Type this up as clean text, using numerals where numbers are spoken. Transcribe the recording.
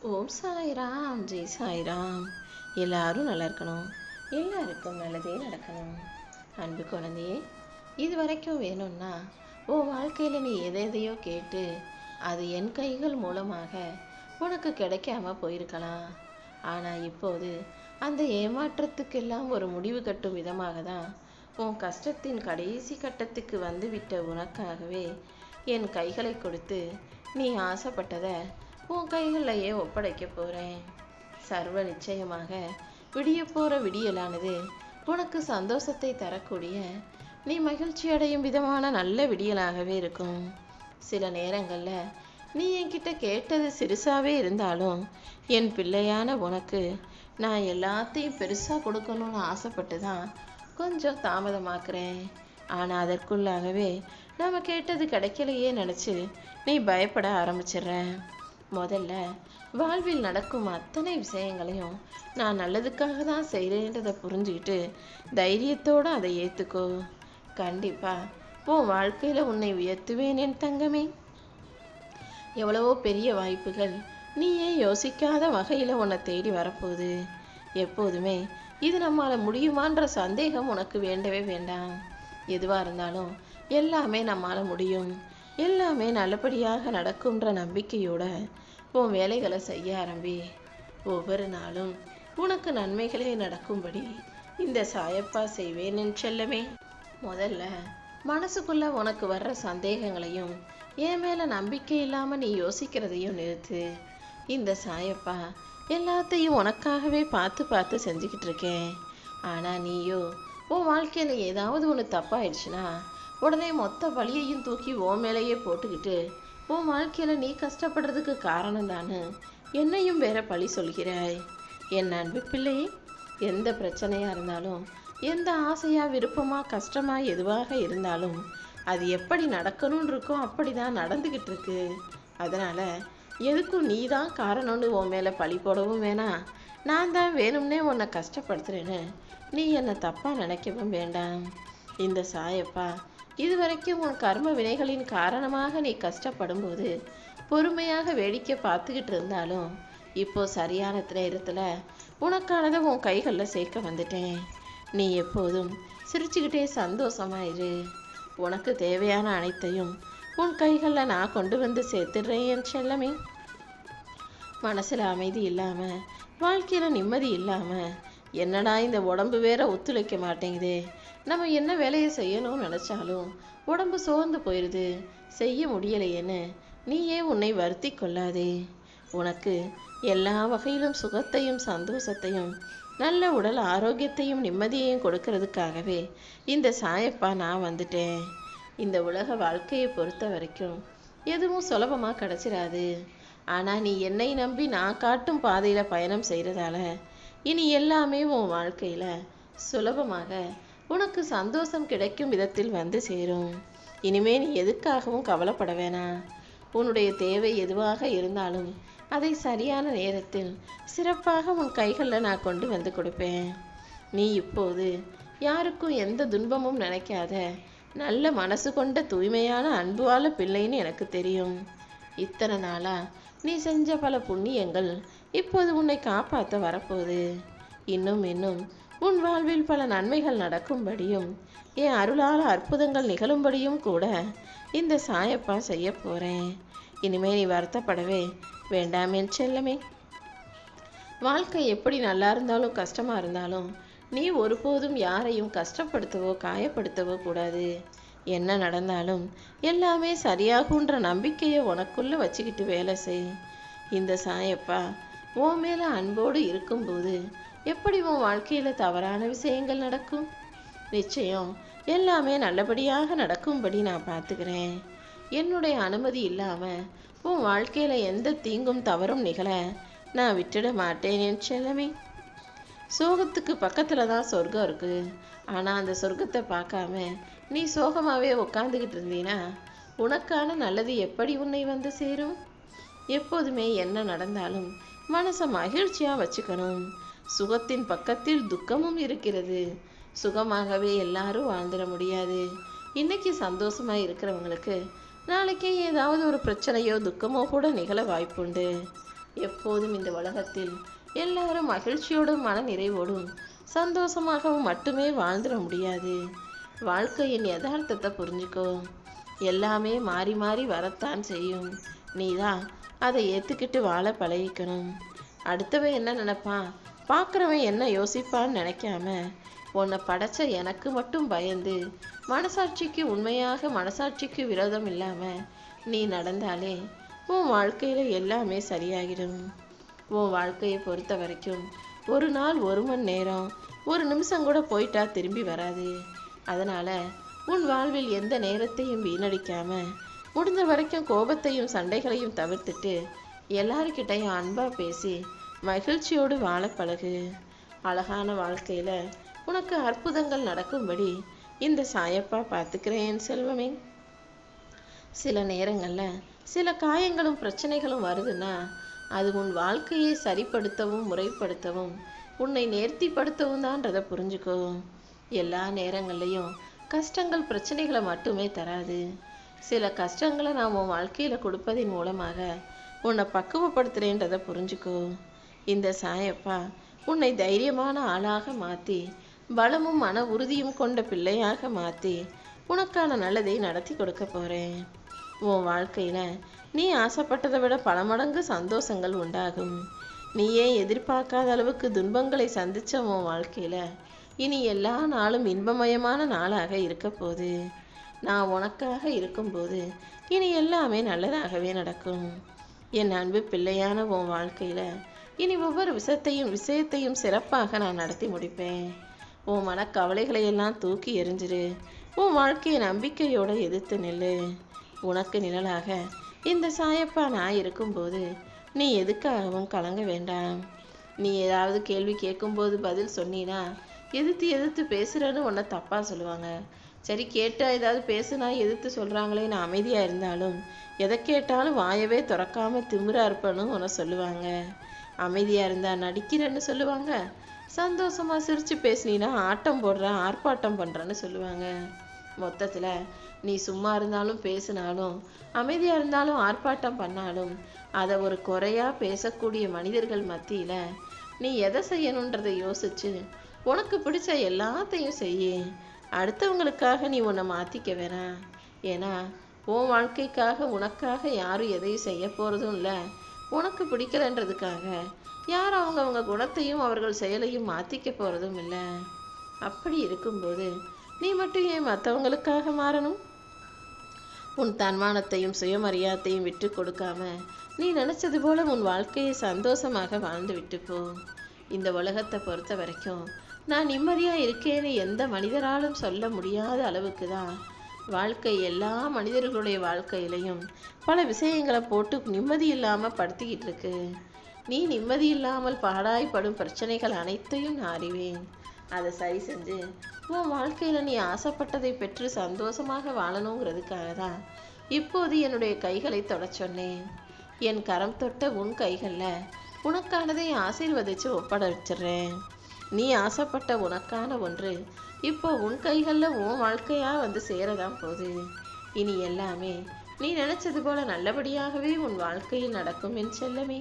ஓம் சாய்ராம், ஜெய் சாய்ராம். எல்லாரும் நல்லா இருக்கணும், எல்லாருக்கும் நல்லதே நடக்கணும். அன்பு குழந்தையே, இது வரைக்கும் வேணும்னா உன் வாழ்க்கையில் நீ எதையோ கேட்டு அது என் கைகள் மூலமாக உனக்கு கிடைக்காம போயிருக்கலாம். ஆனால் இப்போது அந்த ஏமாற்றத்துக்கெல்லாம் ஒரு முடிவு கட்டும் விதமாக தான் உன் கஷ்டத்தின் கடைசி கட்டத்துக்கு வந்துவிட்ட உனக்காகவே என் கைகளை கொடுத்து நீ ஆசைப்பட்டதை உன் கைகளையே ஒப்படைக்க போகிறேன். சர்வ நிச்சயமாக விடிய போகிற விடியலானது உனக்கு சந்தோஷத்தை தரக்கூடிய, நீ மகிழ்ச்சி அடையும் விதமான நல்ல விடியலாகவே இருக்கும். சில நேரங்களில் நீ என்கிட்ட கேட்டது சிறுசாகவே இருந்தாலும் என் பிள்ளையான உனக்கு நான் எல்லாத்தையும் பெருசாக கொடுக்கணும்னு ஆசைப்பட்டு தான் கொஞ்சம் தாமதமாக்குறேன். ஆனால் அதற்குள்ளாகவே நம்ம கேட்டது கிடைக்கலையே நினச்சி நீ பயப்பட ஆரம்பிச்சிடுற. முதல்ல வாழ்வில் நடக்கும் அத்தனை விஷயங்களையும் நான் நல்லதுக்காக தான் செய்கிறேன்றதை புரிஞ்சுக்கிட்டு தைரியத்தோடு அதை ஏற்றுக்கோ. கண்டிப்பாக உன் வாழ்க்கையில் உன்னை உயர்த்துவேன் என் தங்கமே. எவ்வளவோ பெரிய வாய்ப்புகள் நீயே யோசிக்காத வகையில் உன்னை தேடி வரப்போகுது. எப்போதுமே இது நம்மளால் முடியுமான்ற சந்தேகம் உனக்கு வேண்டவே வேண்டாம். எதுவாக இருந்தாலும் எல்லாமே நம்மளால் முடியும், எல்லாமே நல்லபடியாக நடக்கும்ன்ற நம்பிக்கையோட உன் வேலைகளை செய்ய ஆரம்பி. ஒவ்வொரு நாளும் உனக்கு நன்மைகளே நடக்கும்படி இந்த சாயப்பா செய்வேன் என் செல்லமே. முதல்ல மனசுக்குள்ள உனக்கு வர்ற சந்தேகங்களையும் என் மேல நம்பிக்கை இல்லாம நீ யோசிக்கிறதையும் நிறுத்து. இந்த சாயப்பா எல்லாத்தையும் உனக்காகவே பார்த்து பார்த்து செஞ்சுக்கிட்டு இருக்கேன். ஆனா நீயோ உன் வாழ்க்கையில ஏதாவது ஒன்று தப்பாயிடுச்சுன்னா உடனே மொத்த வலியையும் தூக்கி உன் மேலேயே போட்டுக்கிட்டு உன் வாழ்க்கையில் நீ கஷ்டப்படுறதுக்கு காரணம் தானே என்னையும் வேற பழி சொல்கிறாய். என் அன்பு பிள்ளையே, எந்த பிரச்சனையாக இருந்தாலும், எந்த ஆசையாக விருப்பமாக கஷ்டமாக எதுவாக இருந்தாலும் அது எப்படி நடக்கணும்னு இருக்கோ அப்படி தான் நடந்துக்கிட்டு இருக்கு. அதனால் எதுக்கும் நீ தான் காரணம்னு உன் மேலே பழி போடவும் வேணாம், நான் தான் வேணும்னே உன்னை கஷ்டப்படுத்துறேன்னு நீ என்னை தப்பாக நினைக்கவும் வேண்டாம். இந்த சாயப்பா இதுவரைக்கும் உன் கர்ம வினைகளின் காரணமாக நீ கஷ்டப்படும் போது பொறுமையாக வேடிக்கை பார்த்துக்கிட்டு இருந்தாலும் இப்போ சரியான நேரத்தில் உனக்கானதை உன் கைகளில் சேர்க்க வந்துட்டேன். நீ எப்போதும் சிரிச்சுக்கிட்டே சந்தோஷமாயிரு. உனக்கு தேவையான அனைத்தையும் உன் கைகளில் நான் கொண்டு வந்து சேர்த்துடுறேன் என் செல்லமே. மனசில் அமைதி இல்லாமல், வாழ்க்கையில் நிம்மதி இல்லாமல், என்னடா இந்த உடம்பு வேற ஒத்துழைக்க மாட்டேங்குதே, நம்ம என்ன வேலையை செய்யணும்னு நினச்சாலும் உடம்பு சோர்ந்து போயிடுது, செய்ய முடியலையேன்னு நீயே உன்னை வருத்தி கொள்ளாதே. உனக்கு எல்லா வகையிலும் சுகத்தையும் சந்தோஷத்தையும் நல்ல உடல் ஆரோக்கியத்தையும் நிம்மதியையும் கொடுக்கறதுக்காகவே இந்த சாயப்பா நான் வந்துட்டேன். இந்த உலக வாழ்க்கையை பொறுத்த வரைக்கும் எதுவும் சுலபமாக கிடச்சிடாது. ஆனால் நீ என்னை நம்பி நான் காட்டும் பாதையில் பயணம் செய்கிறதால இனி எல்லாமே உன் வாழ்க்கையில் சுலபமாக உனக்கு சந்தோஷம் கிடைக்கும் விதத்தில் வந்து சேரும். இனிமே நீ எதுக்காகவும் கவலைப்பட வேணாம். உன்னுடைய தேவை எதுவாக இருந்தாலும் அதை சரியான நேரத்தில் சிறப்பாக உன் கைகளில் நான் கொண்டு வந்து கொடுப்பேன். நீ இப்போது யாருக்கும் எந்த துன்பமும் நினைக்காத நல்ல மனசு கொண்ட தூய்மையான அன்புவால பிள்ளைன்னு எனக்கு தெரியும். இத்தனை நாளா நீ செஞ்ச பல புண்ணியங்கள் இப்போது உன்னை காப்பாற்ற வரப்போகுது. இன்னும் உன் வாழ்வில் பல நன்மைகள் நடக்கும்படியும் என் அருளால் அற்புதங்கள் நிகழும்படியும் கூட இந்த சாயப்பா செய்ய போகிறேன். இனிமே நீ வருத்தப்படவே வேண்டாம் என் செல்லமே. வாழ்க்கை எப்படி நல்லா இருந்தாலும் கஷ்டமாக இருந்தாலும் நீ ஒருபோதும் யாரையும் கஷ்டப்படுத்தவோ காயப்படுத்தவோ கூடாது. என்ன நடந்தாலும் எல்லாமே சரியாகுன்ற நம்பிக்கையை உனக்குள்ளே வச்சுக்கிட்டு வேலை செய். இந்த சாயப்பா உன் மேலே அன்போடு இருக்கும்போது எப்படி உன் வாழ்க்கையில் தவறான விஷயங்கள் நடக்கும்? நிச்சயம் எல்லாமே நல்லபடியாக நடக்கும்படி நான் பார்த்துக்கிறேன். என்னுடைய அனுமதி இல்லாமல் உன் வாழ்க்கையில் எந்த தீங்கும் தவறும் நிகழ நான் விட்டுட மாட்டேன் என் செல்லமே. சோகத்துக்கு பக்கத்தில் தான் சொர்க்கம் இருக்குது. ஆனால் அந்த சொர்க்கத்தை பார்க்காம நீ சோகமாகவே உட்காந்துக்கிட்டு இருந்தீன்னா உனக்கான நல்லது எப்படி உன்னை வந்து சேரும்? எப்போதுமே என்ன நடந்தாலும் மனசை மகிழ்ச்சியாக வச்சுக்கணும். சுகத்தின் பக்கத்தில் துக்கமும் இருக்கிறது. சுகமாகவே எல்லாரும் வாழ்ந்துட முடியாது. இன்னைக்கு சந்தோஷமாக இருக்கிறவங்களுக்கு நாளைக்கே ஏதாவது ஒரு பிரச்சனையோ துக்கமோ கூட நிகழ வாய்ப்புண்டு. எப்போதும் இந்த உலகத்தில் எல்லாரும் மகிழ்ச்சியோடும் மன நிறைவோடும் சந்தோஷமாகவும் மட்டுமே வாழ்ந்துட முடியாது. வாழ்க்கையின் யதார்த்தத்தை புரிஞ்சுக்கோ. எல்லாமே மாறி மாறி வரத்தான் செய்யும். நீதான் அதை ஏற்றுக்கிட்டு வாழ பழகிக்கணும். அடுத்தவன் என்ன நினைப்பான், பார்க்குறவன் என்ன யோசிப்பான்னு நினைக்காம உன்னை படைச்ச எனக்கு மட்டும் பயந்து மனசாட்சிக்கு உண்மையாக மனசாட்சிக்கு விரோதம் இல்லாமல் நீ நடந்தாலே உன் வாழ்க்கையில் எல்லாமே சரியாகிடும். உன் வாழ்க்கையை பொறுத்த வரைக்கும் ஒரு நாள் 1 மணி நேரம் 1 நிமிஷம் கூட போயிட்டா திரும்பி வராது. அதனால் உன் வாழ்வில் எந்த நேரத்தையும் வீணடிக்காம முடிஞ்ச வரைக்கும் கோபத்தையும் சண்டைகளையும் தவிர்த்துட்டு எல்லாருக்கிட்டையும் அன்பாக பேசி மகிழ்ச்சியோடு வாழ பழகு. அழகான வாழ்க்கையில் உனக்கு அற்புதங்கள் நடக்கும்படி இந்த சாயப்பா பார்த்துக்கிறேன் செல்வமே. சில நேரங்களில் சில காயங்களும் பிரச்சனைகளும் வருதுன்னா அது உன் வாழ்க்கையை சரிப்படுத்தவும் முறைப்படுத்தவும் உன்னை நேர்த்திப்படுத்தவும் தான்றதை புரிஞ்சுக்கோ. எல்லா நேரங்கள்லையும் கஷ்டங்கள் பிரச்சனைகளை மட்டுமே தராது. சில கஷ்டங்களை நான் உன் வாழ்க்கையில் கொடுப்பதின் மூலமாக உன்னை பக்குவப்படுத்துகிறேன்றதை புரிஞ்சுக்கோ. இந்த சாயப்பா உன்னை தைரியமான ஆளாக மாற்றி பலமும் மன உறுதியும் கொண்ட பிள்ளையாக மாற்றி உனக்கான நல்லதை நடத்தி கொடுக்க போகிறேன். உன் வாழ்க்கையில் நீ ஆசைப்பட்டதை விட பல மடங்கு சந்தோஷங்கள் உண்டாகும். நீயே எதிர்பார்க்காத அளவுக்கு துன்பங்களை சந்தித்த உன் வாழ்க்கையில் இனி எல்லா நாளும் இன்பமயமான நாளாக இருக்க போகுது. நான் உனக்காக இருக்கும்போது இனி எல்லாமே நல்லதாகவே நடக்கும். என் அன்பு பிள்ளையான உன் வாழ்க்கையில் இனி ஒவ்வொரு விஷயத்தையும் சிறப்பாக நான் நடத்தி முடிப்பேன். உன் மனக்கவலைகளை எல்லாம் தூக்கி எறிஞ்சிரு. உன் வாழ்க்கையை நம்பிக்கையோடு எதிர்த்து நில்லு. உனக்கு நிழலாக இந்த சாயப்பா நான் இருக்கும்போது நீ எதுக்காகவும் கலங்க வேண்டாம். நீ ஏதாவது கேள்வி கேட்கும்போது பதில் சொன்னீன்னா எதிர்த்து பேசுகிறேன்னு உன்னை தப்பாக சொல்லுவாங்க. சரி, கேட்டால் ஏதாவது பேசுனா எதிர்த்து சொல்கிறாங்களேன்னு அமைதியாக இருந்தாலும் எதை கேட்டாலும் வாயவே திறக்காமல் திமிரா இருப்பேன்னு உன்னை சொல்லுவாங்க. அமைதியாக இருந்தால் நடிக்கிறேன்னு சொல்லுவாங்க. சந்தோஷமாக சிரித்து பேசினீன்னா ஆட்டம் போடுறேன் ஆர்ப்பாட்டம் பண்ணுறேன்னு சொல்லுவாங்க. மொத்தத்தில் நீ சும்மா இருந்தாலும் பேசினாலும் அமைதியாக இருந்தாலும் ஆர்ப்பாட்டம் பண்ணாலும் அதை ஒரு குறையாக பேசக்கூடிய மனிதர்கள் மத்தியில் நீ எதை செய்யணுன்றதை யோசிச்சு உனக்கு பிடிச்ச எல்லாத்தையும் செய்ய. அடுத்தவங்களுக்காக நீ உன்னை மாற்றிக்க வேணாம். ஏன்னா உன் வாழ்க்கைக்காக உனக்காக யாரும் எதையும் செய்ய போகிறதும் இல்லை. உனக்கு பிடிக்கலன்றதுக்காக யாரும் அவங்க குணத்தையும் அவர்கள் செயலையும் மாற்றிக்க போகிறதும் இல்லை. அப்படி இருக்கும்போது நீ மட்டும் ஏன் மற்றவங்களுக்காக மாறணும்? உன் தன்மானத்தையும் சுயமரியாதையும் விட்டு கொடுக்காம நீ நினச்சது போல உன் வாழ்க்கையை சந்தோஷமாக வாழ்ந்து விட்டு போ. இந்த உலகத்தை பொறுத்த வரைக்கும் நான் நிம்மதியாக இருக்கேன்னு எந்த மனிதராலும் சொல்ல முடியாத அளவுக்கு தான் வாழ்க்கை எல்லா மனிதர்களுடைய வாழ்க்கையிலையும் பல விஷயங்களை போட்டு நிம்மதி இல்லாமல் படுத்திக்கிட்டு இருக்கு. நீ நிம்மதி இல்லாமல் பாடாய்படும் பிரச்சனைகள் அனைத்தையும் நான் அறிவேன். அதை சரி செஞ்சு உன் வாழ்க்கையில் நீ ஆசைப்பட்டதை பெற்று சந்தோஷமாக வாழணுங்கிறதுக்காக தான் இப்போது என்னுடைய கைகளை தொடச் சொன்னேன். என் கரம் தொட்ட உன் கைகளில் உனக்கானதை ஆசீர்வதித்து ஒப்படைச்சிடுறேன். நீ ஆசைப்பட்ட உனக்கான ஒன்று இப்போ உன் கைகளில் உன் வாழ்க்கையாக வந்து சேரதான் போகுது. இனி எல்லாமே நீ நினச்சது போல நல்லபடியாகவே உன் வாழ்க்கையில் நடக்கும் என் செல்லமே.